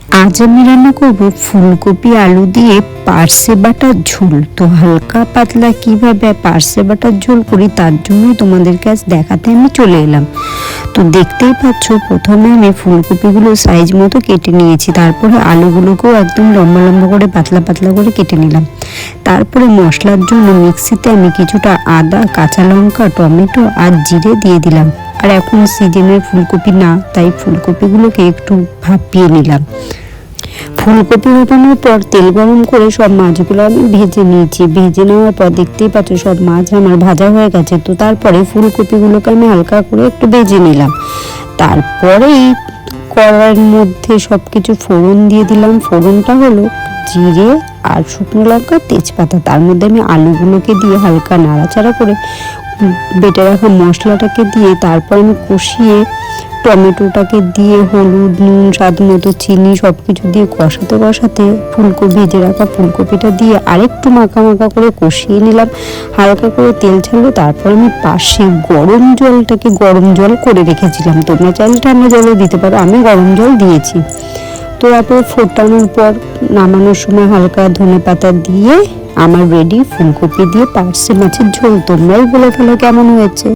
আজ আমি রান্না করব ফুলকপি আলু দিয়ে পার্সে বাটার ঝোল। তো হালকা পাতলা কিভাবে পার্সে বাটার ঝোল করি তার জন্যই তোমাদের কাছে দেখাতে আমি চলে এলাম। তো দেখতেই পাচ্ছ, প্রথমে আমি ফুলকপিগুলো সাইজ মতো কেটে নিয়েছি, তারপরে আলুগুলোকেও একদম লম্বা লম্বা করে পাতলা পাতলা করে কেটে নিলাম। তারপরে মশলার জন্য মিক্সিতে আমি কিছুটা আদা, কাঁচা লঙ্কা, টমেটো আর জিরে দিয়ে দিলাম। আর এখন সিজনের ফুলকপি না, তাই ফুলকপিগুলোকে একটু ভাপিয়ে নিলাম। ফুলকপি ভাপানোর পর তেল গরম করে সব মাছগুলো আমি ভেজে নিয়েছি। ভেজে নেওয়ার পর দেখতেই পাচ্ছ সব মাছ আমার ভাজা হয়ে গেছে। তো তারপরে ফুলকপিগুলোকে আমি হালকা করে একটু ভেজে নিলাম। তারপরেই কড়াইয়ের মধ্যে সব কিছু ফোড়ন দিয়ে দিলাম। ফোড়নটা হলো জিরে আর শুকনো লঙ্কা, তেজপাতা। তার মধ্যে আমি আলুগুলোকে দিয়ে হালকা নাড়াচাড়া করে বেটে রাখা মশলাটাকে দিয়ে তারপর আমি কষিয়ে টমেটোটাকে দিয়ে হলুদ, নুন, স্বাদ মতো চিনি সব কিছু দিয়ে কষাতে কষাতে ভেজে রাখা ফুলকপিটা দিয়ে আরেকটু মাখা মাখা করে কষিয়ে নিলাম। হালকা করে তেল ছাড়লো। তারপর আমি পাশে গরম জল করে রেখেছিলাম। তোমরা চাইলে ঠান্ডা জলও দিতে পারো, আমি গরম জল দিয়েছি। তো তারপর ফোটানোর পর নামানোর সময় হালকা ধনেপাতা দিয়ে আমার রেডি ফুলকপি দিয়ে পার্সে মাছের ঝোল। তোমরাই বলে ফেলো কেমন হয়েছে।